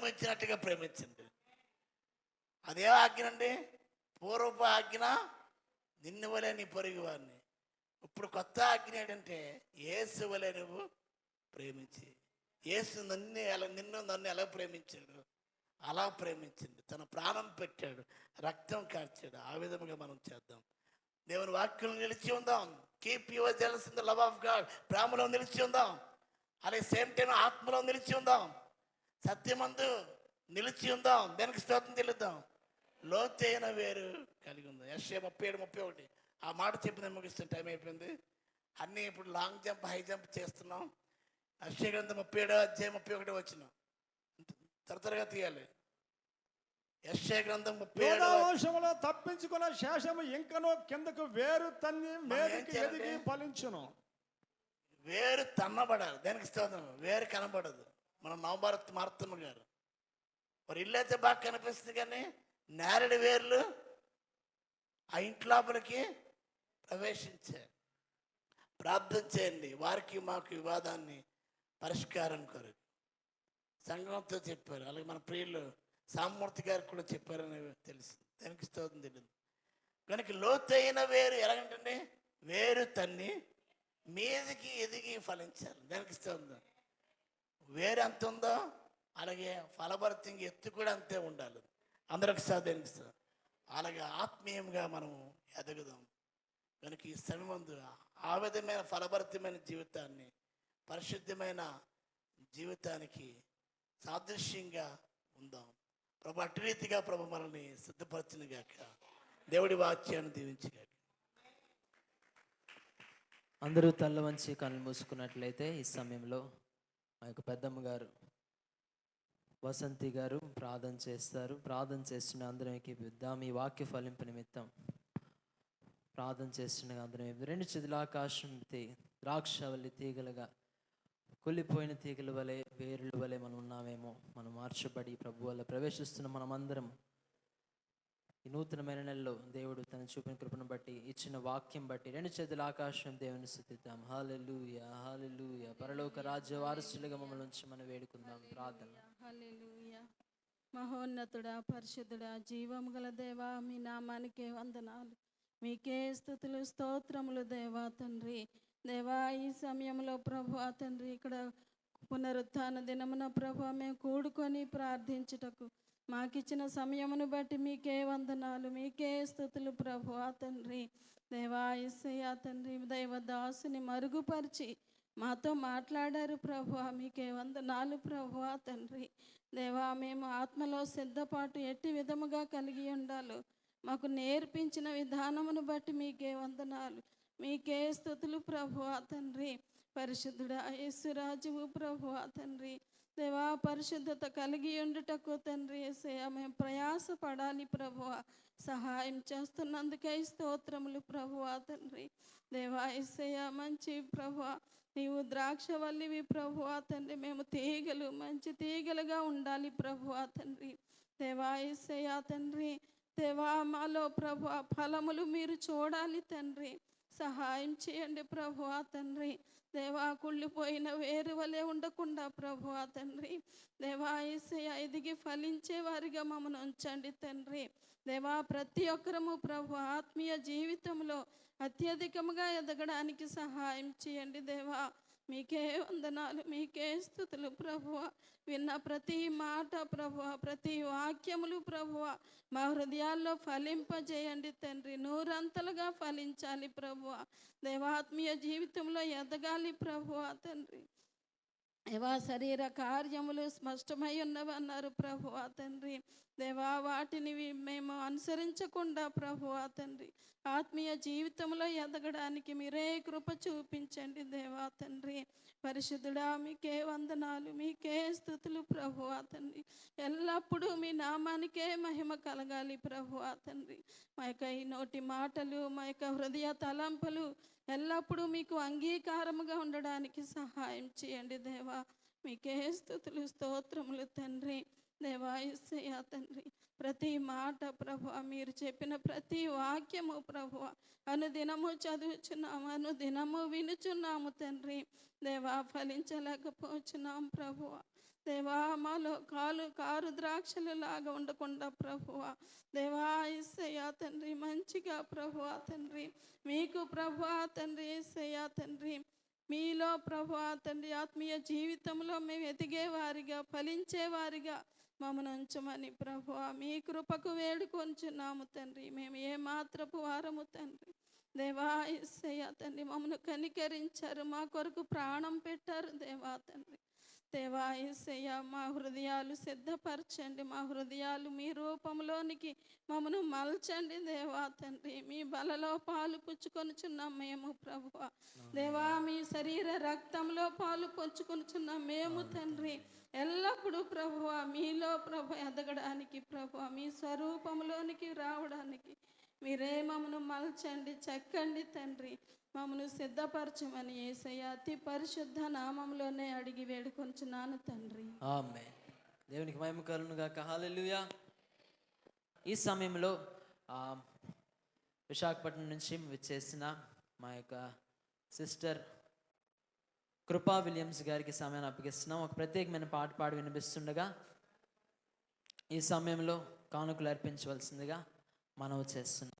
జీతం ఇచ్చినట్టుగా ప్రేమించండి. అదే ఆజ్ఞ అండి. పూర్వపు ఆజ్ఞ నిన్ను వలె నీ పొరుగు వారిని. ఇప్పుడు కొత్త ఆజ్ఞ ఏంటంటే యేసు వలె నువ్వు ప్రేమించి. యేసు నన్ను ఎలా ప్రేమించాడు అలా ప్రేమించండి. తన ప్రాణం పెట్టాడు, రక్తం కార్చాడు. ఆ విధముగా మనం చేద్దాం. దేవుని వాక్యం నిలిచి ఉందాం. Keep your gels in the love of God. ప్రేమలో నిలిచి ఉందాం. అలాగే సేమ్ టైం ఆత్మలో నిలిచి ఉందాం. సత్యమందు నిలిచి ఉందాం. దానికి స్తోత్రం చెల్లిద్దాం. లోతైన వేరు కలిగి ఉందాం. యెషయా 37:31 ఆ మాట చెప్పిన ముగిస్తున్న టైం అయిపోయింది. అన్నీ ఇప్పుడు లాంగ్ జంప్, హై జంప్ చేస్తున్నాం. యెషయా గ్రంథం 37:31 త్వరగా తీయాలి. యెషయా గ్రంథం 37 తప్పించుకున్న శేషము ఇంకనో కిందకు వేరు తన్ని మీదకి ఎదిగి ఫలించును. వేరు తన్నబడాలి. దానికి స్తోత్రం. వేరు కనబడదు. మన నవభారత్ మార్తమ్మ గారు వారి ఇల్లు అయితే బాగా కనిపిస్తుంది, కానీ నేరడి వేర్లు ఆ ఇంటి లోపలికి ప్రవేశించాయి. ప్రార్థన చేయండి. వారికి మాకు వివాదాన్ని పరిష్కారం కొరకు సంఘంతో చెప్పారు. అలాగే మన ప్రియులు సామూర్తి గారు కూడా చెప్పారని తెలుసు. దానికి స్తోత్రం తెలియదు. కనుక లోతైన వేరు ఎలాగంటే వేరు తన్ని మీదకి ఎదిగి ఫలించాలి. దానికి స్తోత్రం. వేరు ఎంత ఉందో అలాగే ఫలభరితంగా ఎత్తు కూడా అంతే ఉండాలి. అందరికి సాధించ అలాగే ఆత్మీయంగా మనం ఎదగదాం. కనుక ఈ సమయమందు ఆ విధమైన ఫలభరితమైన జీవితాన్ని, పరిశుద్ధమైన జీవితానికి సాదృశ్యంగా ఉందాం. ప్రభు అటు రీతిగా ప్రభు మనల్ని సిద్ధపరచిన గాక. దేవుడి వాక్యాన్ని దీవించగాక. అందరూ తల్ల వంచి కళ్ళు మూసుకున్నట్లయితే ఈ సమయంలో మా యొక్క పెద్దమ్మ గారు వసంతి గారు ప్రార్థన చేస్తారు. ప్రార్థన చేస్తున్న అందరం ఏకీభవిద్దాం. ఈ వాక్య ఫలింపు నిమిత్తం ప్రార్థన చేస్తున్న అందరం రెండు చేతుల ఆకాశం ద్రాక్షవల్లి తీగలుగా కుళ్ళిపోయిన తీగల వలె, వేరుల వలె మనం ఉన్నామేమో. మనం మార్చబడి ప్రభు వల్ల ప్రవేశిస్తున్న మనమందరం ఈ నూతనమైన నెలలో దేవుడు తన చూపిన కృపను బట్టి, ఇచ్చిన వాక్యం బట్టి రెండు చేతుల ఆకాశం దేవుని స్తుతిద్దాం. హల్లెలూయా, హల్లెలూయా. పరలోక రాజ్య వారసులుగా మమ్మల్ని ఉంచి మనం వేడుకుందాం. ప్రార్థన. హల్లెలూయా. మహోన్నతుడా, పరిశుద్ధుడా, జీవము గల దేవా, మీ నామానికే వందనాలు, మీకే స్తుతులు స్తోత్రములు దేవా తండ్రి. దేవా, ఈ సమయంలో ప్రభువా తండ్రి ఇక్కడ పునరుత్థాన దినమున ప్రభువా మేము కూడుకొని ప్రార్థించుటకు మాకిచ్చిన సమయమును బట్టి మీకే వందనాలు, మీకే స్తుతులు ప్రభువా తండ్రి. దేవా యేసయ్యా తండ్రి, దైవదాసుని మరుగుపరిచి మాతో మాట్లాడారు ప్రభువా, మీకే వందనాలు ప్రభువా తండ్రి. దేవా, మేము ఆత్మలో సిద్ధపాటు ఎట్టి విధముగా కలిగి ఉండాలో మాకు నేర్పించిన విధానమును బట్టి మీకే వందనాలు, మీకే స్తుతులు ప్రభువా తండ్రి. పరిశుద్ధుడా యేసురాజువు ప్రభువా తండ్రి. దేవా, పరిశుద్ధత కలిగి ఉండుటకు తండ్రి యేసయ్యా మేము ప్రయాసపడాలి ప్రభువా. సహాయం చేస్తున్నందుకై స్తోత్రములు ప్రభువా తండ్రి. దేవా యేసయ్యా మంచి ప్రభువా, నీవు ద్రాక్షవల్లివి ప్రభువా తండ్రి. మేము తీగలు, మంచి తీగలుగా ఉండాలి ప్రభువా తండ్రి. దేవా యేసయ్యా తండ్రి, దేవా మాలో ప్రభువా ఫలములు మీరు చూడాలి తండ్రి. సహాయం చేయండి ప్రభువా తండ్రి. దేవా, కుళ్ళిపోయిన వేరు వలె ఉండకుండా ప్రభువా తండ్రి. దేవా యేసయ్యా ఎదిగి ఫలించే వారిగా మమ్మల్ని ఉంచండి తండ్రి. దేవా, ప్రతి ఒక్కరము ప్రభు ఆత్మీయ జీవితంలో అత్యధికముగా ఎదగడానికి సహాయం చేయండి దేవా. మీకే వందనాలు, మీకే స్తుతులు ప్రభువా. విన్న ప్రతి మాట ప్రభువా, ప్రతి వాక్యములు ప్రభువా మా హృదయాల్లో ఫలింపజేయండి తండ్రి. నూరంతలుగా ఫలించాలి ప్రభువా. దేవాత్మీయ జీవితంలో ఎదగాలి ప్రభువా తండ్రి. దేవా, శరీర కార్యములు స్పష్టమై ఉన్నవన్నారు ప్రభువా తండ్రి. దేవా, వాటిని మేము అనుసరించకుండా ప్రభువా తండ్రి ఆత్మీయ జీవితంలో ఎదగడానికి మీరే కృప చూపించండి దేవా తండ్రి. పరిశుద్ధుడా, మీకే వందనాలు, మీకే స్తుతులు ప్రభువా తండ్రి. ఎల్లప్పుడూ మీ నామానికే మహిమ కలగాలి ప్రభువా తండ్రి. మా యొక్క ఈ నోటి మాటలు, మా యొక్క హృదయ తలంపులు ఎల్లప్పుడూ మీకు అంగీకారముగా ఉండడానికి సహాయం చేయండి దేవా. మీకే స్తుతులు స్తోత్రములు తండ్రి. దేవా యేసయ్యా తండ్రి, ప్రతి మాట ప్రభువా, మీరు చెప్పిన ప్రతి వాక్యము ప్రభువా అనుదినము చదువుచున్నాము, అనుదినము వినుచున్నాము తండ్రి. దేవా, ఫలించలేకపోచున్నాం ప్రభువా. దేవా, మాలో ఎండు ద్రాక్షలు లాగా ఉండకుండా ప్రభువా దేవా యేసయ్యా తండ్రి మంచిగా ప్రభువా తండ్రి మీకు ప్రభువా తండ్రి యేసయ్యా తండ్రి మీలో ప్రభువా తండ్రి ఆత్మీయ జీవితంలో మేము ఎదిగేవారిగా ఫలించేవారిగా మమ్మల్ని ఉంచమని ప్రభువా మీ కృపకు వేడుకొంచున్నాము తండ్రి. మేము ఏ మాత్రపు వారము తండ్రి దేవా యేసయ్యా తండ్రి మమ్మల్ని కనికరించారు, మా కొరకు ప్రాణం పెట్టారు దేవా తండ్రి. దేవా యేసయ్యా మా హృదయాలు సిద్ధపరచండి, మా హృదయాలు మీ రూపంలోనికి మమ్మను మలచండి దేవా తండ్రి. మీ బలలో పాలు పుచ్చుకొనుచున్నాం మేము ప్రభువా దేవా, మీ శరీర రక్తంలో పాలు పుచ్చుకొనుచున్నాం మేము తండ్రి. ఎల్లప్పుడూ ప్రభువా మీలో ప్రభు ఎదగడానికి ప్రభువా మీ స్వరూపంలోనికి రావడానికి మీరే మమ్మను మలచండి, చెక్కండి తండ్రి. మమ్మను సిద్ధపరచమని యేసయ్య అతి పరిశుద్ధ నామంలోనే అడిగి వేడుకొంచున్నాను తండ్రి. ఆమేన్. దేవునికి మహిమ కలుగును గాక. హల్లెలూయా. ఈ సమయంలో విశాఖపట్నం నుంచి విచ్చేసిన మా యొక్క సిస్టర్ కృపా విలియమ్స్ గారికి సమయాన్ని అప్పగిస్తున్నాం. ఒక ప్రత్యేకమైన పాట పాడి వినిపిస్తుండగా ఈ సమయంలో కానుకలు అర్పించవలసిందిగా మనవి చేస్తున్నాం.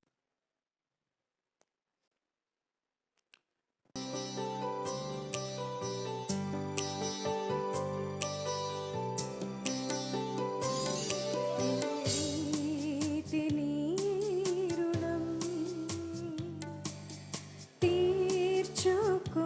తీర్చుకుందునేసువా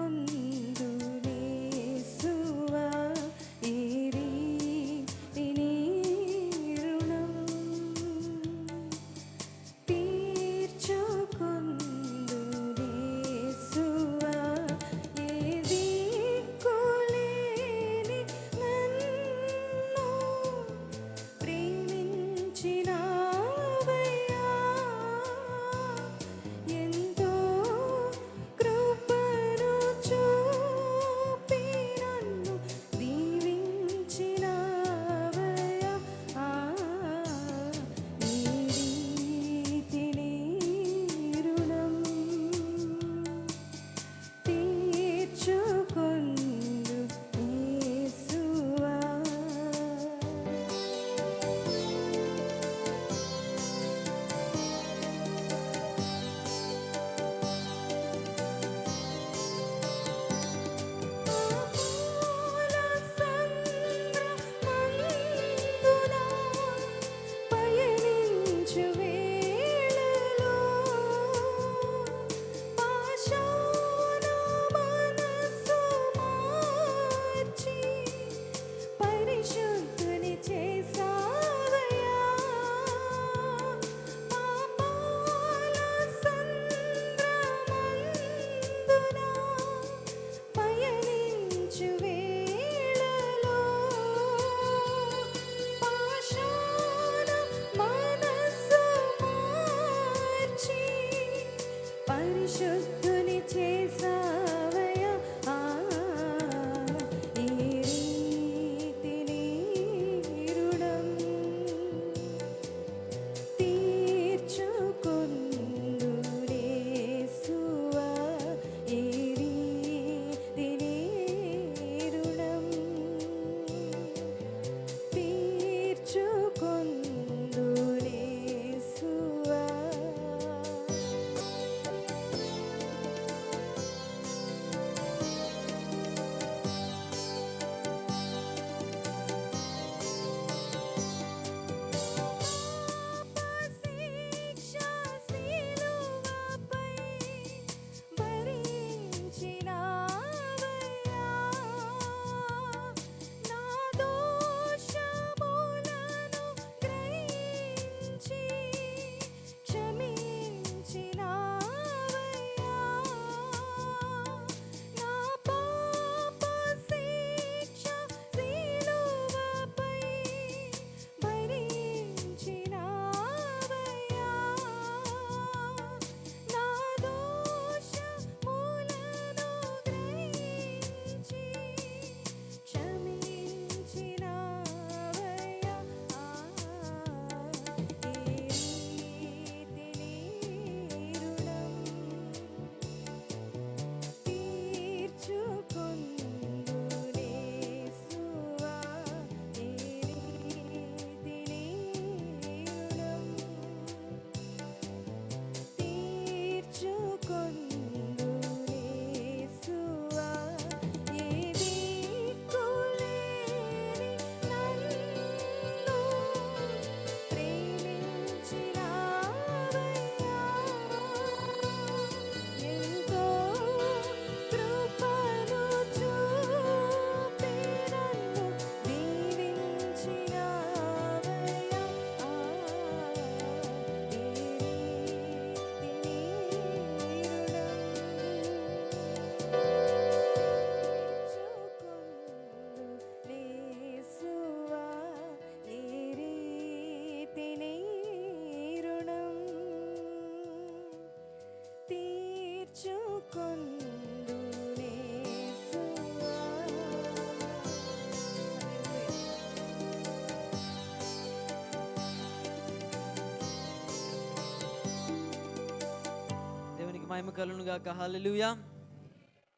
మహిమ కలుగును గాక. హల్లెలూయా,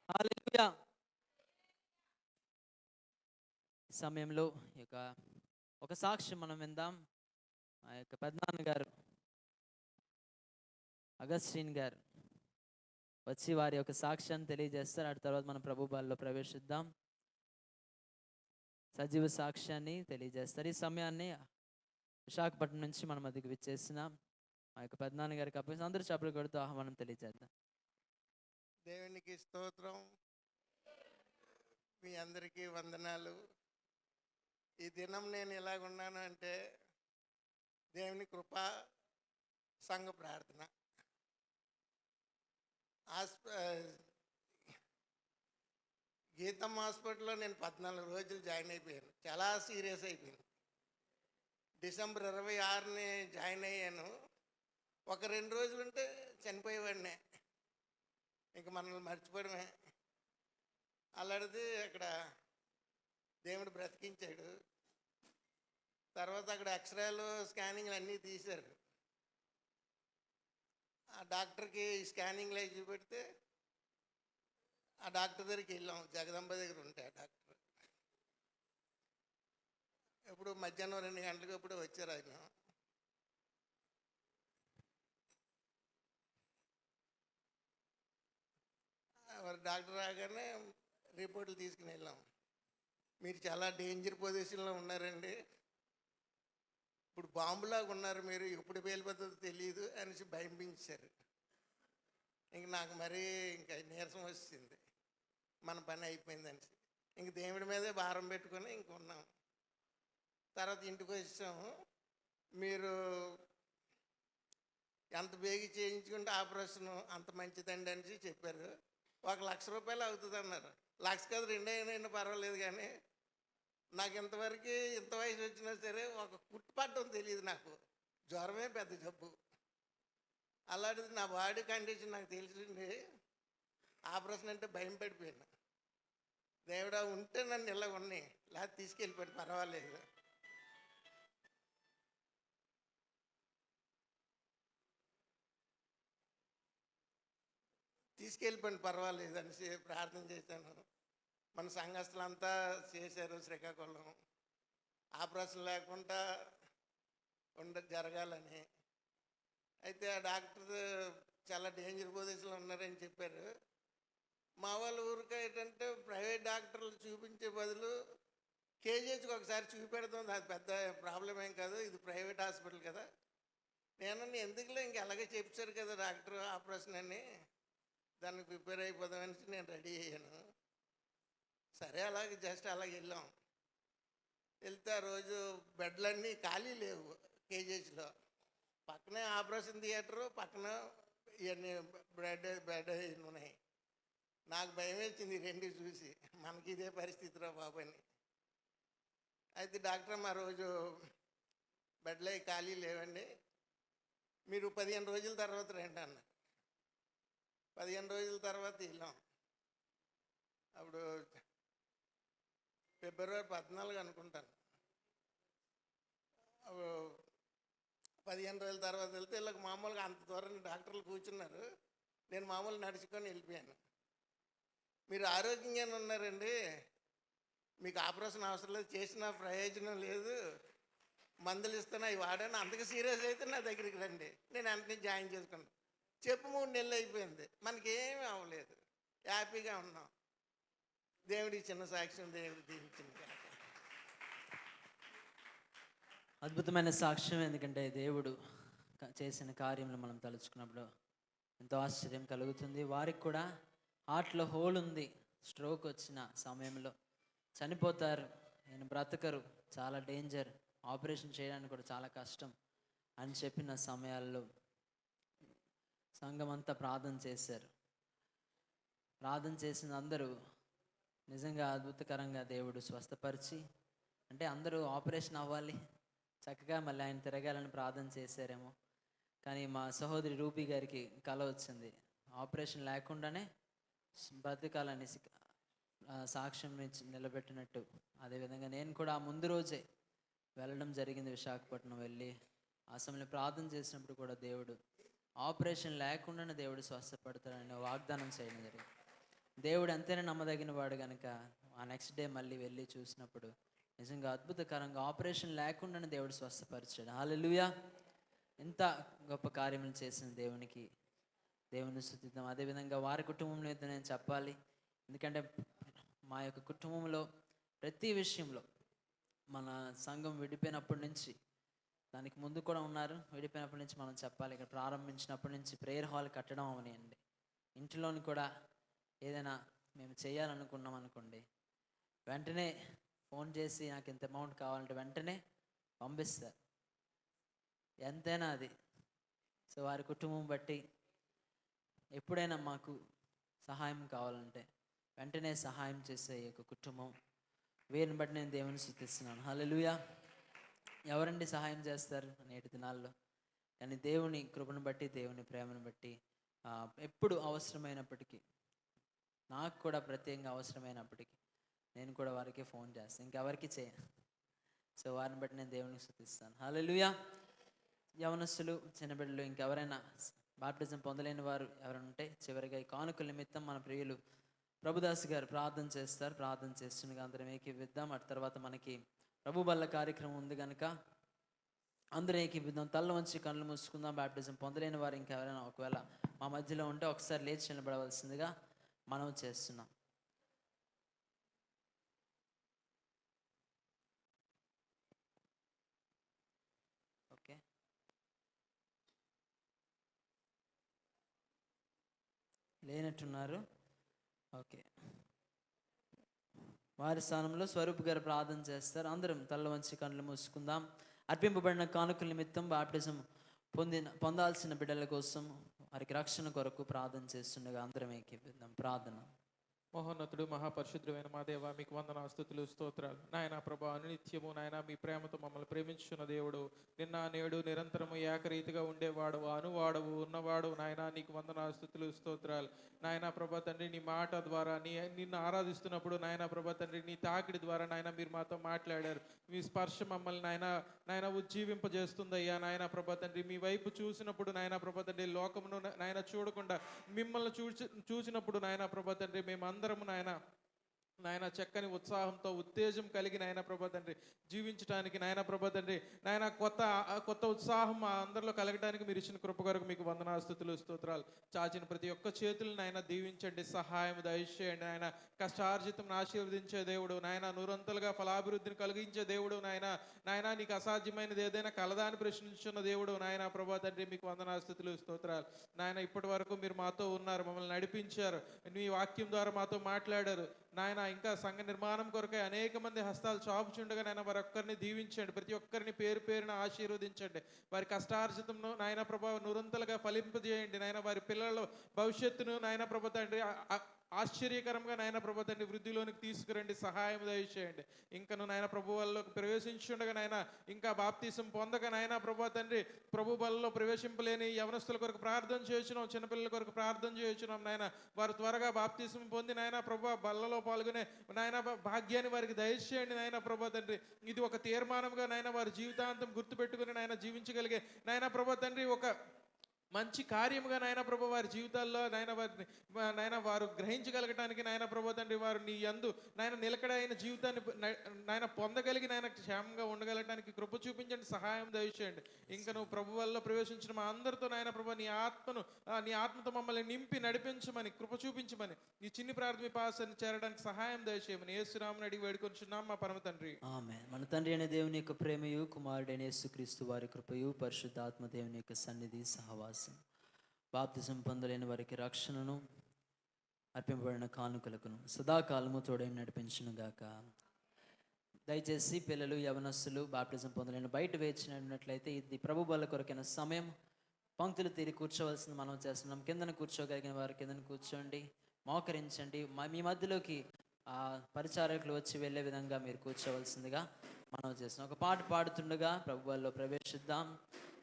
హల్లెలూయా. ఈ సమయంలో ఈ యొక్క ఒక సాక్ష్యం మనం విందాం. ఆ యొక్క పెద్దనాన్న గారు అగస్టిన్ గారు వచ్చి వారి యొక్క సాక్ష్యాన్ని తెలియజేస్తారు. ఆ తర్వాత మనం ప్రభు బలిలో ప్రవేశిద్దాం. సజీవ సాక్ష్యాన్ని తెలియజేస్తారు. ఈ సమయాన్ని విశాఖపట్నం నుంచి మన మధ్యకి విచ్చేసిన మా యొక్క పెద్దనాన్న గారికి అప్పగిస్తూ అందరూ చప్పట్లు కొడుతూ ఆహ్వానం తెలియజేద్దాం. దేవునికి స్తోత్రం. మీ అందరికీ వందనాలు. ఈ దినం నేను ఎలాగున్నాను అంటే దేవుని కృప, సంఘ ప్రార్థన. గీతం హాస్పిటల్లో నేను 14 రోజులు జాయిన్ అయిపోయాను. చాలా సీరియస్ అయిపోయింది. డిసెంబర్ 26ని జాయిన్ అయ్యాను. ఒక 2 రోజులు ఉంటే చనిపోయేవాడినే. ఇంక మనల్ని మర్చిపోవడమే. అలాంటిది అక్కడ దేవుడు బ్రతికించాడు. తర్వాత అక్కడ ఎక్స్రేలు, స్కానింగ్లు అన్నీ తీశారు. ఆ డాక్టర్కి స్కానింగ్లు అవి చూపెడితే ఆ డాక్టర్ దగ్గరికి వెళ్ళాం. జగదంబ దగ్గర ఉంటే ఆ డాక్టర్ ఎప్పుడు మధ్యాహ్నం 2 గంటలకు ఎప్పుడు వచ్చారు ఆయన. డాక్టర్ రాగానే రిపోర్ట్లు తీసుకుని వెళ్ళాం. మీరు చాలా డేంజర్ పొజిషన్లో ఉన్నారండి, ఇప్పుడు బాంబులాగా ఉన్నారు, మీరు ఎప్పుడు పేలిపోతుందో తెలియదు అనేసి భయపించారు. ఇంక నాకు మరీ ఇంకా నీరసం వచ్చింది, మన పని అయిపోయింది అనేసి ఇంక దేవుడి మీదే భారం పెట్టుకొని ఇంక ఉన్నాం. తర్వాత ఇంటికి వచ్చాము. మీరు ఎంత బేగి చేయించుకుంటే ఆపరేషన్ అంత మంచిదండి అనేసి చెప్పారు. 1,00,000 రూపాయలు అవుతుంది అన్నారు. 1,00,000 కాదు, 2 అయినా పర్వాలేదు, కానీ నాకు ఇంతవరకు ఇంత వయసు వచ్చినా సరే ఒక కుట్టుపట్టడం తెలియదు. నాకు జ్వరమే పెద్ద జబ్బు. అలాంటిది నా బాడీ కండిషన్ నాకు తెలిసింది. ఆపరేషన్ అంటే భయం పడిపోయాను. దేవుడా ఉంటే నన్ను ఇలా ఉన్నాయి, లేకపోతే తీసుకెళ్ళిపోయాడు పర్వాలేదు. తీసుకెళ్ళిపోయింది పర్వాలేదు అనేసి ప్రార్థన చేశాను. మన సంఘస్థులంతా చేశారు శ్రీకాకుళం. ఆపరేషన్ లేకుండా జరగాలని. అయితే ఆ డాక్టర్ చాలా డేంజర్ పొజిషన్లో ఉన్నారని చెప్పారు. మా వాళ్ళ ఊరికి ఏంటంటే ప్రైవేట్ డాక్టర్లు చూపించే బదులు కేజీహెచ్కి ఒకసారి చూపెడతాం, అది పెద్ద ప్రాబ్లం ఏం కాదు, ఇది ప్రైవేట్ హాస్పిటల్ కదా. నేను ఎందుకులే ఇంక అలాగే చెప్పారు కదా డాక్టర్ ఆపరేషన్ అని, దానికి ప్రిపేర్ అయిపోదామనేసి నేను రెడీ అయ్యాను. సరే అలాగే జస్ట్ అలాగే వెళ్ళాం. వెళ్తే ఆ రోజు బెడ్లన్నీ ఖాళీ లేవు కేజీహెచ్లో. పక్కనే ఆపరేషన్ థియేటరు, పక్కన ఇవన్నీ బెడ్ ఉన్నాయి. నాకు భయం వేసింది రెండు చూసి, మనకి ఇదే పరిస్థితిలో బాబు అని. అయితే డాక్టర్ మా రోజు బెడ్లో ఖాళీ లేవండి, మీరు 15 రోజుల తర్వాత రండి అన్నారు. 15 రోజుల తర్వాత వెళ్ళాం. అప్పుడు ఫిబ్రవరి 14 అనుకుంటాను. 15 రోజుల తర్వాత వెళ్తే వీళ్ళకి మామూలుగా అంత దూరం డాక్టర్లు కూర్చున్నారు. నేను మామూలు నడుచుకొని వెళ్ళిపోయాను. మీరు ఆరోగ్యంగానే ఉన్నారండి, మీకు ఆపరేషన్ అవసరం లేదు, చేసిన ప్రయోజనం లేదు, మందులు ఇస్తున్నా అవి వాడాను, అందుకు సీరియస్ అయితే నా దగ్గరికి రండి, నేను వెంటనే జాయిన్ చేసుకున్నాను. చెప్పు 3 నెలలు అయిపోయింది, మనకేమీ అవ్వలేదు, హ్యాపీగా ఉన్నాం. దేవుడికి చిన్న సాక్ష్యం, దేవుడు దీవించింది. అద్భుతమైన సాక్ష్యం. ఎందుకంటే దేవుడు చేసిన కార్యములు మనం తలుచుకున్నప్పుడు ఎంతో ఆశ్చర్యం కలుగుతుంది. వారికి కూడా హార్ట్లో హోల్ ఉంది, స్ట్రోక్ వచ్చిన సమయంలో చనిపోతారు, నేను బ్రతకరు, చాలా డేంజర్, ఆపరేషన్ చేయడానికి కూడా చాలా కష్టం అని చెప్పిన సమయాల్లో సంఘం అంతా ప్రార్థన చేశారు. ప్రార్థన చేసిన అందరూ నిజంగా అద్భుతకరంగా దేవుడు స్వస్థపరిచి, అంటే అందరూ ఆపరేషన్ అవ్వాలి, చక్కగా మళ్ళీ ఆయన తిరగాలని ప్రార్థన చేశారేమో, కానీ మా సహోదరి రూపీ గారికి కల వచ్చింది, ఆపరేషన్ లేకుండానే బ్రతకాలని సాక్ష్యం నిలబెట్టినట్టు. అదేవిధంగా నేను కూడా ముందు రోజే వెళ్ళడం జరిగింది, విశాఖపట్నం వెళ్ళి ఆ సమయంలో ప్రార్థన చేసినప్పుడు కూడా దేవుడు ఆపరేషన్ లేకుండానే దేవుడు స్వస్థపడతాడని వాగ్దానం చేయడం జరిగింది. దేవుడు అంతేనే నమ్మదగిన వాడు కనుక ఆ నెక్స్ట్ డే మళ్ళీ వెళ్ళి చూసినప్పుడు నిజంగా అద్భుతకరంగా ఆపరేషన్ లేకుండానే దేవుడు స్వస్థపరిచాడు. హల్లెలూయా! ఎంత గొప్ప కార్యములు చేసిన దేవుని స్తుతిద్దాం. అదేవిధంగా వారి కుటుంబంలో అయితే నేను చెప్పాలి, ఎందుకంటే మా యొక్క కుటుంబంలో ప్రతి విషయంలో మన సంఘం విడిపోయినప్పటి నుంచి, దానికి ముందు కూడా ఉన్నారు, విడిపోయినప్పటి నుంచి మనం చెప్పాలి, ఇక్కడ ప్రారంభించినప్పటి నుంచి ప్రేయర్ హాల్ కట్టడం అవనియండి, ఇంటిలోని కూడా ఏదైనా మేము చేయాలనుకున్నాం అనుకోండి, వెంటనే ఫోన్ చేసి నాకు ఇంత అమౌంట్ కావాలంటే వెంటనే పంపిస్తారు, ఎంతైనా అది. సో వారి కుటుంబం బట్టి ఎప్పుడైనా మాకు సహాయం కావాలంటే వెంటనే సహాయం చేసే ఈ యొక్క కుటుంబం, వీరిని బట్టి నేను దేవుని స్తుతిస్తున్నాను. హల్లెలూయా! ఎవరండి సహాయం చేస్తారు నేటి దినాల్లో? కానీ దేవుని కృపను బట్టి, దేవుని ప్రేమను బట్టి ఎప్పుడు అవసరమైనప్పటికీ, నాకు కూడా ప్రత్యేకంగా అవసరమైనప్పటికీ నేను కూడా వారికి ఫోన్ చేస్తాను, ఇంకెవరికి సో వారిని బట్టి నేను దేవునికి స్తుతిస్తాను. హల్లెలూయా! యవనస్తులు, చిన్నబిడ్డలు, ఇంకెవరైనా బాప్టిజం పొందలేని వారు ఎవరైనా ఉంటే చివరిగా ఈ కానుకల నిమిత్తం మన ప్రియులు ప్రభుదాస్ గారు ప్రార్థన చేస్తారు. ప్రార్థన చేస్తుండగా అందరం ఏకీవిద్దాం. అటు తర్వాత మనకి ప్రభు బల్ల కార్యక్రమం ఉంది కనుక అందరూ ఏకీవిద్దాం. తల్ల వంచి కళ్ళు మూసుకుందాం. బాప్టిజం పొందలేని వారు ఇంకెవరైనా ఒకవేళ మా మధ్యలో ఉంటే ఒకసారి లేచి నిలబడవలసిందిగా మనం చేస్తున్నాం. ఓకే, లేనట్టున్నారు. ఓకే, వారి స్థానంలో స్వరూప్ గారు ప్రార్థన చేస్తారు. అందరం తల్ల వంచి కళ్ళు మూసుకుందాం. అర్పింపబడిన కానుకల నిమిత్తం బాప్టిజం పొందాల్సిన బిడ్డల కోసం, వారికి రక్షణ కొరకు ప్రార్థన చేస్తుండగా అందరం ఏకీవిద్దాం. ప్రార్థన. మహోన్నతుడు, మహాపరిశుద్ధుడైన మా దేవ, మీకు వందనాలు, స్తుతులు, స్తోత్రాలు. నాయన ప్రభా, నిత్యము నాయన మీ ప్రేమతో మమ్మల్ని ప్రేమించున్న దేవుడు, నిన్న నేడు నిరంతరము ఏకరీతిగా ఉండేవాడు, అనువాడవు, ఉన్నవాడు. నాయన నీకు వందనాలు, స్తుతులు, స్తోత్రాలు. నాయన ప్రభా తండ్రి, నీ మాట ద్వారా నిన్ను ఆరాధిస్తున్నప్పుడు నాయన ప్రభా తండ్రి, నీ తాకిడి ద్వారా నాయన మీరు మాతో మాట్లాడారు. మీ స్పర్శ మమ్మల్ని నాయన ఉజ్జీవింపజేస్తుందయ్యా. నాయన ప్రభా తండ్రి, మీ వైపు చూసినప్పుడు నాయన ప్రభా తండ్రి, లోకమును నాయన చూడకుండా మిమ్మల్ని చూసినప్పుడు నాయన ప్రభా తండ్రి, మేమందరము నాయన చక్కని ఉత్సాహంతో, ఉత్తేజం కలిగి నాయన ప్రభా తండ్రి జీవించడానికి నాయన ప్రభా తండ్రి, నాయన కొత్త ఉత్సాహం మా అందరిలో కలగడానికి మీరు ఇచ్చిన కృప కొరకు మీకు వందనాలు, స్తుతులు, స్తోత్రాలు. చాచిన ప్రతి ఒక్క చేతులను నాయన దీవించండి, సహాయం దయచేయండి. నాయన కష్టార్జితం ఆశీర్వదించే దేవుడు, నాయన నూరంతలుగా ఫలాభివృద్ధిని కలిగించే దేవుడు, నాయన నీకు అసాధ్యమైనది ఏదైనా కలదాని ప్రశ్నించున్న దేవుడు నాయన ప్రభా తండ్రి, మీకు వందనాలు, స్తుతులు, స్తోత్రాలు. నాయన ఇప్పటి వరకు మీరు మాతో ఉన్నారు, మమ్మల్ని నడిపించారు, మీ వాక్యం ద్వారా మాతో మాట్లాడారు. నాయన ఇంకా సంఘ నిర్మాణం కొరకై అనేక మంది హస్తాలు చాపుచుండగా నాయన వారి ఒక్కరిని దీవించండి, ప్రతి ఒక్కరిని పేరు పేరున ఆశీర్వదించండి. వారి కష్టార్జితంను నాయన ప్రభా నూరంతలుగా ఫలింపజేయండి. నాయన వారి పిల్లల భవిష్యత్తును నాయన ప్రభా తండ్రి ఆశ్చర్యకరంగా నాయన ప్రభా తండ్రి వృద్ధిలోనికి తీసుకురండి, సహాయం దయచేయండి. ఇంకను నాయన ప్రభు వాళ్ళలోకి ప్రవేశించుండగా నాయన ఇంకా బాప్తీసం పొందక నాయన ప్రభా తండ్రి ప్రభు బలలో ప్రవేశింపలేని యవనస్తుల కొరకు ప్రార్థన చేస్తున్నాం, చిన్నపిల్లల కొరకు ప్రార్థన చేస్తున్నాం. నాయన వారు త్వరగా బాప్తీసం పొంది నాయన ప్రభా బలలో పాల్గొనే నాయన భాగ్యాన్ని వారికి దయచేయండి. నాయన ప్రభా తండ్రి, ఇది ఒక తీర్మానంగా నాయన వారి జీవితాంతం గుర్తుపెట్టుకుని నాయన జీవించగలిగే నాయన ప్రభా తండ్రి ఒక మంచి కార్యముగా నాయన ప్రభు వారి జీవితాల్లో నాయన వారు గ్రహించగలగటానికి నాయన ప్రభు తండ్రి వారు నీ యందు నాయన నిలకడైన జీవితాన్ని నాయన పొందగలిగి నాయన క్షేమంగా ఉండగలగటానికి కృప చూపించండి, సహాయం దయచేయండి. ఇంకా నువ్వు ప్రభు వల్ల ప్రవేశించిన మా అందరితో నాయన ప్రభు నీ ఆత్మతో మమ్మల్ని నింపి నడిపించమని, కృప చూపించమని, ఈ చిన్ని ప్రార్థన పాసాన్ని చేరడానికి సహాయం దయచేయమని యేసునామమున అడిగి వేడుకొంచున్నాం మా పరమ తండ్రి. ఆమేన్. మన తండ్రి అయిన దేవుని యొక్క ప్రేమయు, కుమారుడైన యేసుక్రీస్తు వారి కృపయు, పరిశుద్ధాత్మ దేవుని యొక్క సన్నిధి, సహవాసం, బాప్తిజం పొందలేని వారికి రక్షణను, అర్పింపబడిన కానుకలకును సదాకాలము తోడై నడిపించును గాక. దయచేసి పిల్లలు, యవనస్తులు బాప్టిజం పొందలేని బయట వేచినట్లయితే ఇది ప్రభు బల కొరకైన సమయం. పంక్తులు తీరి కూర్చోవలసింది మనం చేస్తున్నాం. కిందన కూర్చోగలిగిన వారు కిందన కూర్చోండి, మోకరించండి. మీ మధ్యలోకి పరిచారకులు వచ్చి వెళ్ళే విధంగా మీరు కూర్చోవలసిందిగా మనం చేస్తున్నాం. ఒక పాట పాడుతుండగా ప్రభు బలలో ప్రవేశిద్దాం.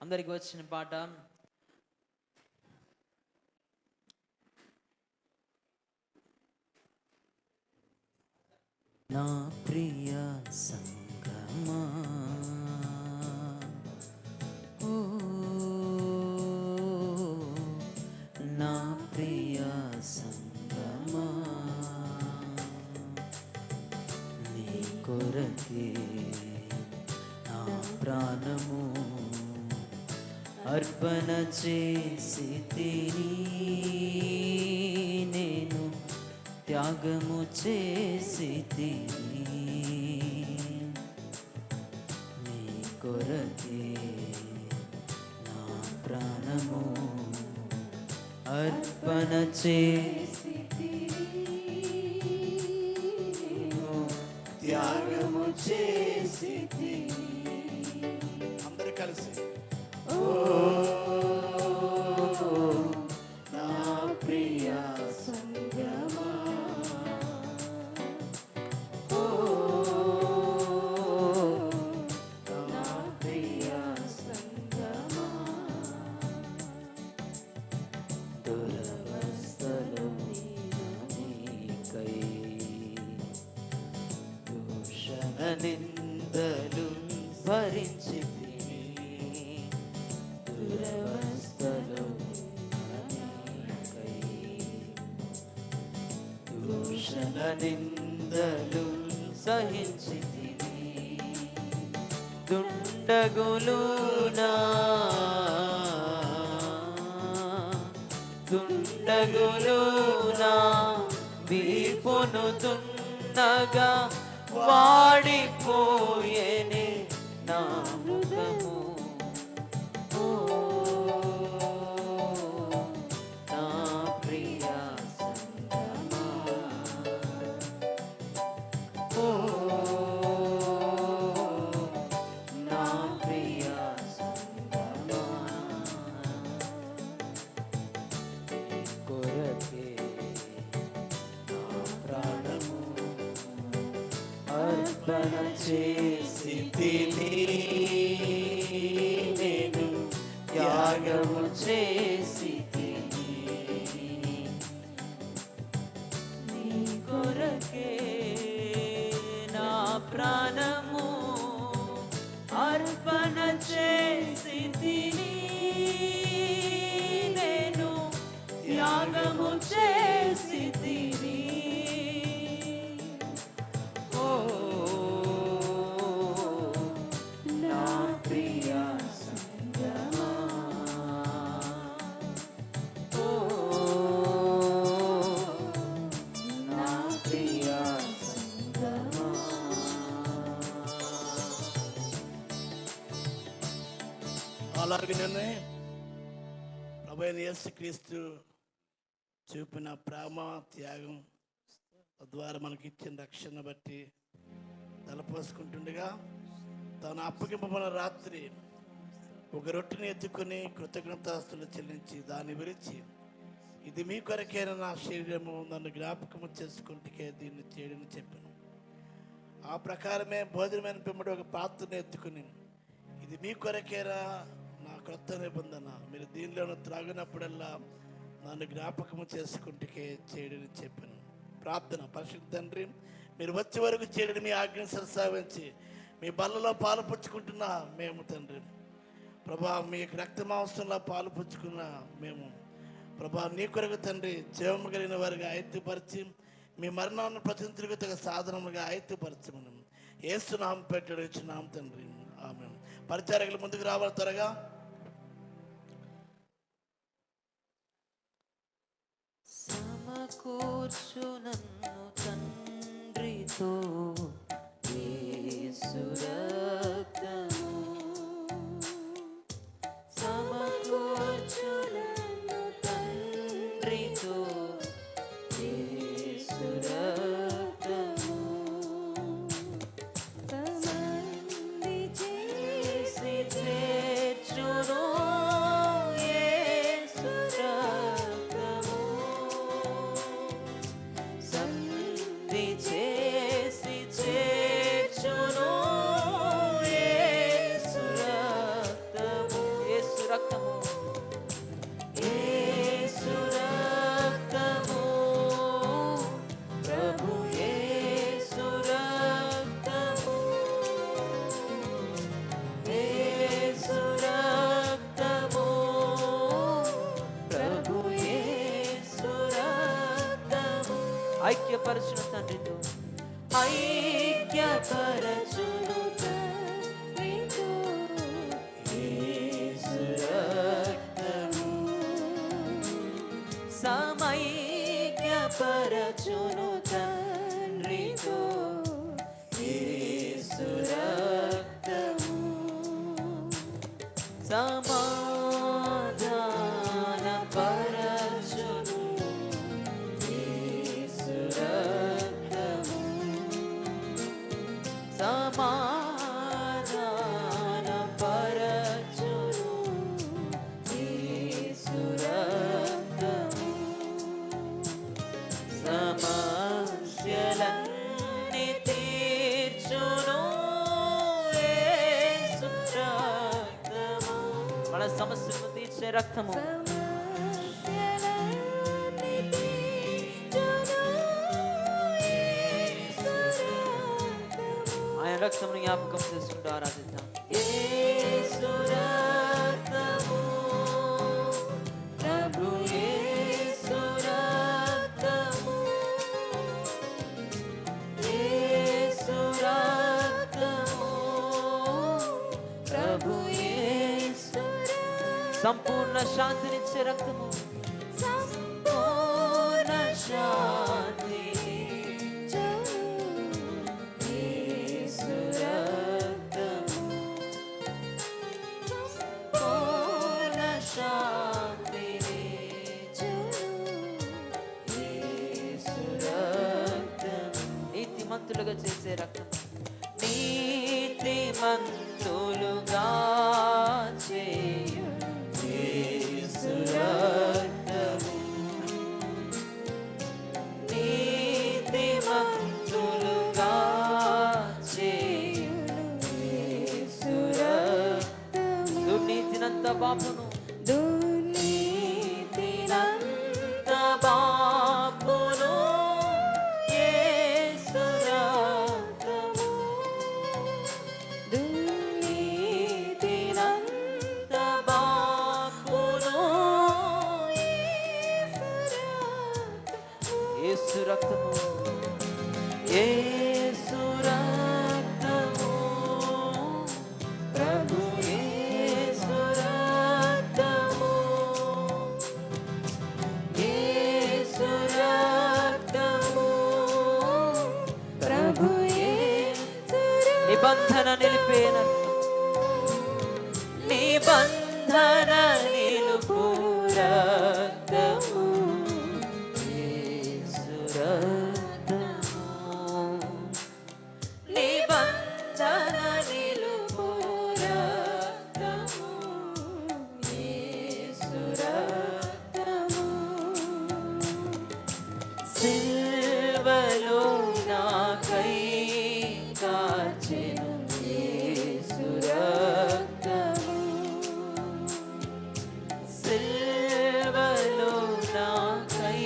అందరికి వచ్చిన పాట నా ప్రియ సంగమా, ఓ ప్రాణము అర్పణ చేసి నేను త్యాగము చేసి నీ కొరకే నా ప్రాణము అర్పణ చేసి త్యాగము చేసి అందరూ కలిసి నా ప్రియ సంగమా నా ప్రియ సంగమా దురవస్థలో నీకై దూషణ నిందలు భరించి దురవస్థలో నీకై దూషణ నిందలు సహించి దుండగులునా వీపును దున్నగా వాడిపోయేనే నా ముఖము ఓ నా ప్రియ సంగమా ఓ నా ప్రియ సంగమా కొరకే నా ప్రాణము అర్పణ చేసి నేను త్యాగము చేసి నీ కొరకే నా ప్రాణము అర్పణ చేసి నేను త్యాగము చేసి ఓ నా ప్రియ సంగమా ఓ నా ప్రియ సంగమా అలాగనే ప్రభువైన యేసుక్రీస్తు చూపిన ప్రేమ త్యాగం తద్వారా మనకి ఇచ్చిన రక్షణ బట్టి తలపోసుకుంటుండగా తాను అప్పగింపబడిన రాత్రి ఒక రొట్టెని ఎత్తుకొని కృతజ్ఞతాస్తులు చెల్లించి దాన్ని విరిచి ఇది మీ కొరకైన నా శరీరము నన్ను జ్ఞాపకము చేసుకుంటే దీన్ని చేయడని చెప్పాను. ఆ ప్రకారమే భోజనమైన పిమ్మడి ఒక పాత్రను ఎత్తుకుని ఇది మీ కొరకైన నా క్రొత్త నిబంధన, మీరు దీనిలోనూ త్రాగినప్పుడల్లా నన్ను జ్ఞాపకము చేసుకుంటే చేయడని చెప్పాను. ప్రార్థన. పరిశుద్ధ తండ్రి, మీరు వచ్చే వరకు చేయడం మీ ఆజ్ఞను సరసావించి మీ బల్లలో పాలు పుచ్చుకుంటున్న మేము తండ్రి ప్రభా, మీ రక్త మాంసంలో పాలు పుచ్చుకున్న మేము ప్రభా, నీ కొరకు తండ్రి జీవము కలిగిన వారిగా ఆయుత్తుపరిచి మీ మరణాన్ని ప్రతింతులకు తగ్గ సాధనముగా ఆయుత్తుపరచమని యేసునామం పెట్టాడు ఇచ్చినాం తండ్రి. ఆమేన్. పరిచారకులు ముందుకు రావాలి త్వరగా. సమకూర్చు నన్ను తండ్రితో యేసు రక్తము, సమకూర్చు నన్ను తండ్రితో యేసు రక్తము, సంధి చేసి చేర్చును యేసు రక్తము, సంధి చేసి చేర్చును యేసు రక్తము, యేసు రక్తము, యేసు రక్తము, ప్రభు యేసు రక్తము, యేసు రక్తము, ప్రభు యేసు రక్తము, ఐక్యపరచును తండ్రితో, ఐక్యపరచును తండ్రితో పరచును తండ్రితో యేసు రక్తము సమాధాన పరచును యేసు రక్తము సమాధాన పరచును యేసు రక్తము సమస్యలన్నీ తీర్చును యేసు రక్తము మన సమస్యలను తీర్చే రక్తము ఆయన రక్తమును జ్ఞాపకం చేసుకుంటూ ఆరాధిద్దాం యేసు రక్తము ప్రభు యేసు రక్తము యేసు రక్తము ప్రభు యేసు సంపూర్ణ శాంతినిచ్చే రక్తము సంపూర్ణ శాంతి యేసు రక్తము సంపూర్ణ శాంతి యేసు రక్తము నీతిమంతులుగా చేసే రక్తం నీతిమంతులుగా చేయు యేసు రక్తము నీతిమంతులుగా చేయు యేసు రక్తము దుర్నీతినంత పాపమును దుర్నీతినంత పాపమును యేసు రక్తము దుర్నీతినంత పాపమును యేసు రక్తము యేసు రక్తము ప్రభు యేసు రక్తము యేసు రక్తము ప్రభు యేసు నిబంధన నిలిపేన నిబంధన నిలుపు రక్తము యేసు రక్తము నిబంధన నిలుపు రక్తము యేసు రక్తము సిల్వలో నాకై కార్చెను యేసు రక్తము సిల్వలో నాకై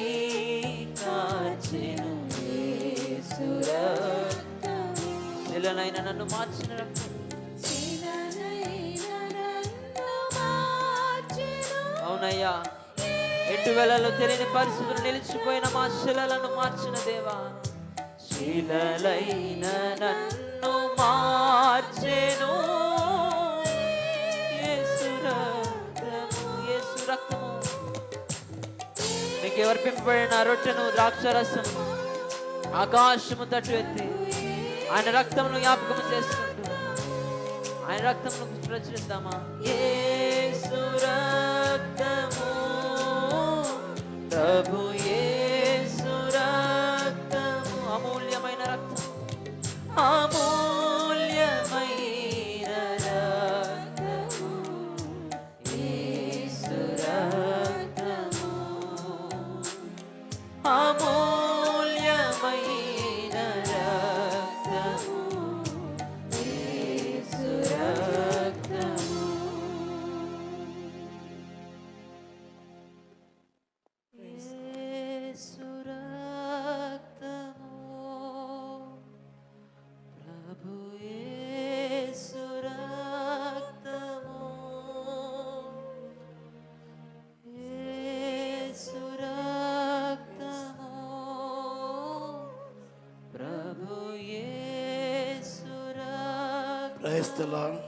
కార్చెను యేసు రక్తము శిలనైన నన్ను మార్చిన రక్తం అవునయ్యా ఎటు వేళలో తెలియని పరిస్థితులు నిలిచిపోయిన మా శిలలను మార్చిన దేవా శిలలైన నన్ను మార్చెను యేసు రక్తము యేసు రక్తము మీకు అర్పింపబడిన రొట్టెను ద్రాక్షరసం ఆకాశము తట్టు ఎత్తి ఆయన రక్తమును జ్ఞాపకం చేసుకుంటూ ఆయన రక్తమును ప్రచురిద్దామా యేసు రక్తము ప్రభు యేసు రక్తము అమూల్యమైన రక్తం అమూల్యమైన రక్తము యేసు రక్తము అమూల్యమైన రక్తము యేసు రక్తము యేసు రక్తము ప్రభు యేసు రక్తము యేసు రక్తము ప్రభు యేసు రక్తము ప్రైజ్ ది లార్డ్.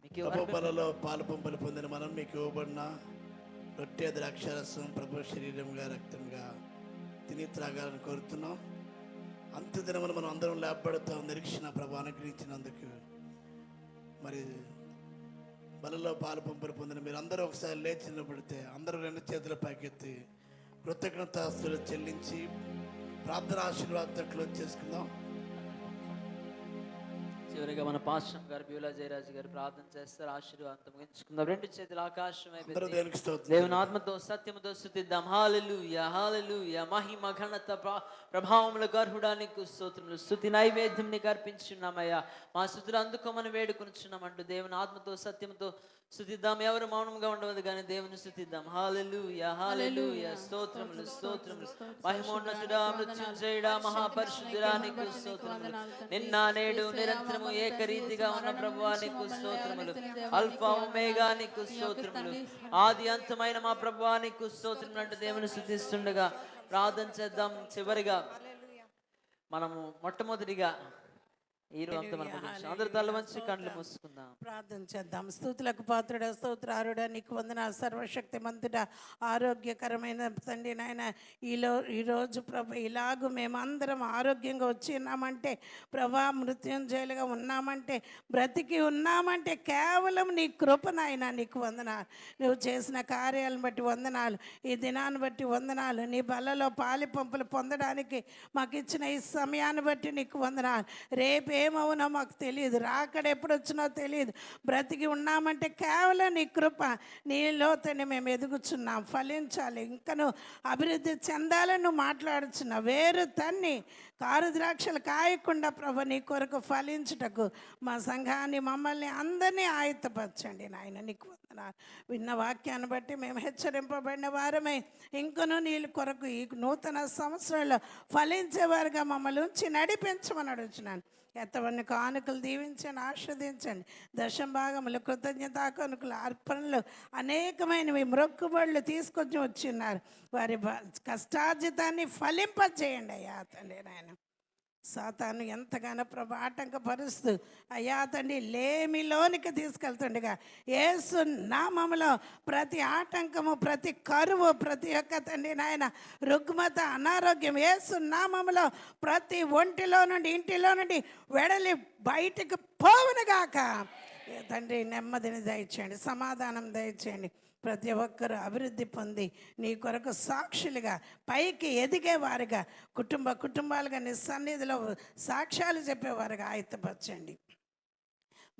మీకు ప్రభు బలలో పాలు పంపలు పొందిన మనం మీకు ఇవ్వబడిన రొట్టె ద్రాక్షారసం ప్రభు శరీరంగా రక్తంగా తిని త్రాగాలని కోరుతున్నాం. అంత్యదినమున మనం అందరం లేపబడతాం. నిరీక్షణ ప్రభు అనుగ్రహించినందుకు మరి బలలో పాలు పంపులు పొందిన మీరు అందరూ ఒకసారి లేచి నిలబడితే అందరూ రెండు చేతుల పైకెత్తి కృతజ్ఞతాస్తులు చెల్లించి ప్రార్థన ఆశీర్వాదంతో క్లోజ్ చేసుకుందాం. చివరిగా మన పాస్టర్ గారు బ్యూలా జయరాజు గారు ప్రార్థన చేస్తారు. ఆశీర్వాదం ముగించుకుందాం. రెండు చేతులు ఆకాశం అందరూ దేవునికి స్తోత్రం. దేవుని ఆత్మతో సత్యముతో స్తుతిద్దాం. హల్లెలూయా హల్లెలూయా. మహిమ ఘనత ప్రభావములకు అర్హుడా నీకు స్తోత్రములు. స్తుతి నైవేద్యం నీకు అర్పించున్నామయ్యా. మా స్తుతులు అందుకోమని వేడుకొనుచున్నామంటూ దేవుని ఆత్మతో సత్యముతో స్తుతిద్దాం. ఎవరు మౌనంగా ఉండవద్దు కానీ దేవుని స్తుతిద్దాం. హల్లెలూయా హల్లెలూయా. స్తోత్రములు స్తోత్రములు. మహిమోన్నతుడా మృత్యుంజయుడా మహాపరిశుద్ధుడా నీకు స్తోత్రములు. నిన్న నేడు నిరంతరము ఏకరీతిగా ఉన్న ప్రభువా నీకు స్తోత్రములు. అల్ఫా ఒమేగా నీకు స్తోత్రములు. ఆది అంతమైన మా ప్రభువా నీకు స్తోత్రములు అంటూ దేవుని స్తుతిస్తుండగా ప్రార్థన చేద్దాం. చివరిగా మనము మొట్టమొదటిగా ఈ రోజు అందరు తల వంచి కళ్ళు మూసుకుందాం. ప్రార్థన చేద్దాం. స్తుతులకు పాత్రుడ స్తోత్రారుడ నీకు వందనాలు. సర్వశక్తి మంతుడ ఆరోగ్యకరమైన తండ్రి నాయన ఈరోజు ప్రభు ఇలాగూ మేమందరం ఆరోగ్యంగా వచ్చి ఉన్నామంటే ప్రభా మృత్యుంజయులుగా ఉన్నామంటే బ్రతికి ఉన్నామంటే కేవలం నీ కృప నాయన నీకు వందనాలు. నువ్వు చేసిన కార్యాలను బట్టి వందనాలు. ఈ దినాన్ని బట్టి వందనాలు. నీ బలలో పాలి పంపులు పొందడానికి మాకు ఇచ్చిన ఈ సమయాన్ని బట్టి నీకు వందనాలు. రేపు ఏమవునో మాకు తెలియదు, రాకడ ఎప్పుడు వచ్చినో తెలియదు. బ్రతికి ఉన్నామంటే కేవలం నీ కృప. నీలోతోనే మేము ఎదుగుచున్నాం. ఫలించాలి, ఇంకను అభివృద్ధి చెందాలని నువ్వు మాట్లాడుచున్నావు. వేరు తన్ని కారు ద్రాక్షలు కాయకుండా ప్రభు నీ కొరకు ఫలించుటకు మా సంఘాన్ని మమ్మల్ని అందరినీ ఆయుత్తపరచండి నాయన. నీకు వందనాలు. విన్న వాక్యాన్ని బట్టి మేము హెచ్చరింపబడిన వారమై ఇంకనూ నీ కొరకు ఈ నూతన సంవత్సరంలో ఫలించేవారుగా మమ్మల్ని ఉంచి నడిపించమని అడుగుతున్నాను. ఎత్తవన్నీ కానుకలు దీవించండి, ఆస్వాదించండి. దశం భాగములు కృతజ్ఞతా కానుకలు అర్పణలు అనేకమైనవి మొక్కుబడులు తీసుకొచ్చి వచ్చిన్నారు. వారి కష్టార్జితాన్ని ఫలింపజేయండి అయ్యా తండ్రి నాయన. సాతాను ఎంతగానో ప్రభు ఆటంకపరుస్తూ అయ్యా తండ్రి లేమిలోనికి తీసుకెళ్తుండగా యేసు నామములో ప్రతి ఆటంకము, ప్రతి కరువు, ప్రతి ఒక్క తండ్రి నాయన రుగ్మత, అనారోగ్యం యేసు నామములో ప్రతి ఒంటిలో నుండి ఇంటిలో నుండి వెడలి బయటకు పోవునుగాక. తండ్రి నెమ్మదిని దయచేయండి, సమాధానం దయచేయండి. ప్రతి ఒక్కరూ అభివృద్ధి పొంది నీ కొరకు సాక్షులుగా పైకి ఎదిగేవారుగా కుటుంబాలుగా నీ సన్నిధిలో సాక్ష్యాలు చెప్పేవారుగా ఆయత్తపరచండి.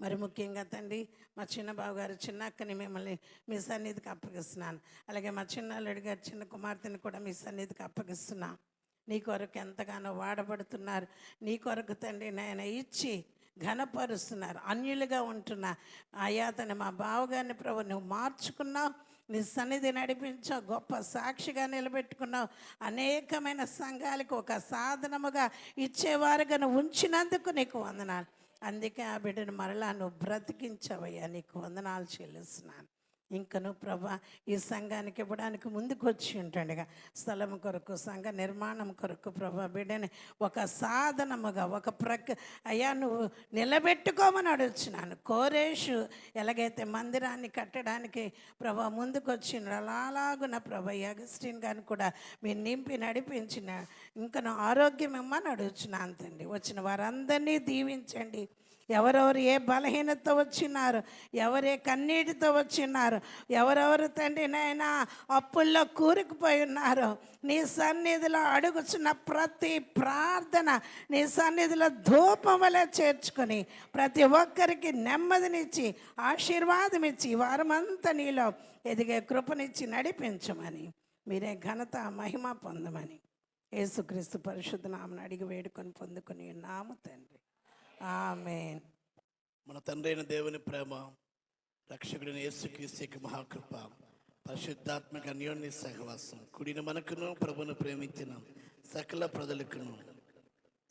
మరి ముఖ్యంగా తండ్రి మా చిన్నబాబు గారు చిన్నక్కని మిమ్మల్ని మీ సన్నిధికి అప్పగిస్తున్నాను. అలాగే మా చిన్నల్లుడి గారు చిన్న కుమార్తెని కూడా మీ సన్నిధికి అప్పగిస్తున్నాను. నీ కొరకు ఎంతగానో వాడబడుతున్నారు. నీ కొరకు తండ్రి నాయన ఇచ్చి ఘనపరుస్తున్నారు. అన్యులుగా ఉంటున్నా అయ్యా తను మా బావగారిని ప్రభు నువ్వు మార్చుకున్నావు. నీ సన్నిధి నడిపించావు, గొప్ప సాక్షిగా నిలబెట్టుకున్నావు. అనేకమైన సంఘాలకు ఒక సాధనముగా ఇచ్చేవారుగా నువ్వు ఉంచినందుకు నీకు వందనాలు. అందుకే ఆ బిడ్డను మరలా నువ్వు బ్రతికించవయ్యా, నీకు వందనాలు చెల్లిస్తున్నాను. ఇంకను ప్రభా ఈ సంఘానికి ఇవ్వడానికి ముందుకు వచ్చి ఉంటుండగా స్థలం కొరకు, సంఘ నిర్మాణం కొరకు ప్రభా బిడ్డని ఒక సాధనముగా ఒక అయ్యా నువ్వు నిలబెట్టుకోమని అడుగుతున్నాను. కోరేషు ఎలాగైతే మందిరాన్ని కట్టడానికి ప్రభా ముందుకు వచ్చిన అలాగున ప్రభా అగస్టిన్ గారిని కూడా మీరు నింపి నడిపించిన ఇంకను ఆరోగ్యం ఇమ్మని అడుగుతున్నాను తండ్రి. వచ్చిన వారందరినీ దీవించండి. ఎవరెవరు ఏ బలహీనతతో వచ్చినారు, ఎవరే కన్నీటితో వచ్చినారు, ఎవరెవరు తండ్రి నాయనా అప్పుల్లో కూరుకుపోయి ఉన్నారు, నీ సన్నిధిలో అడుగుచున్న ప్రతి ప్రార్థన నీ సన్నిధిలో ధూపం వలె చేర్చుకొని ప్రతి ఒక్కరికి నెమ్మదినిచ్చి ఆశీర్వాదం ఇచ్చి వారమంతా నీలో ఎదిగే కృపనిచ్చి నడిపించమని, మీరే ఘనత మహిమ పొందమని యేసుక్రీస్తు పరిశుద్ధ నామమున అడిగి వేడుకొని పొందుకొని నామ తండ్రి, ఆమేన్. మన తండ్రి అయిన దేవుని ప్రేమ, రక్షకుడైన యేసుక్రీస్తు యొక్క మహాకృప, పరిశుద్ధాత్మక అన్యోన్య సహవాసం కూడిన మనకును ప్రభును ప్రేమించిన సకల ప్రజలకును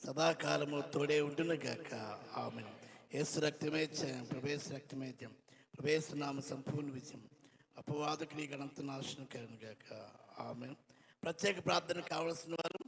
సదాకాలము తోడే ఉండునుగాక. ఆమేన్. యేసు రక్తమే జయం, ప్రభేశ రక్తమే జయం, ప్రభేశ నామ సంపూర్ణ విజయం, అపవాదకుని గణంత నాశనం కలుగునుగాక. ఆమేన్. ప్రత్యేక ప్రార్థన కావలసిన వారు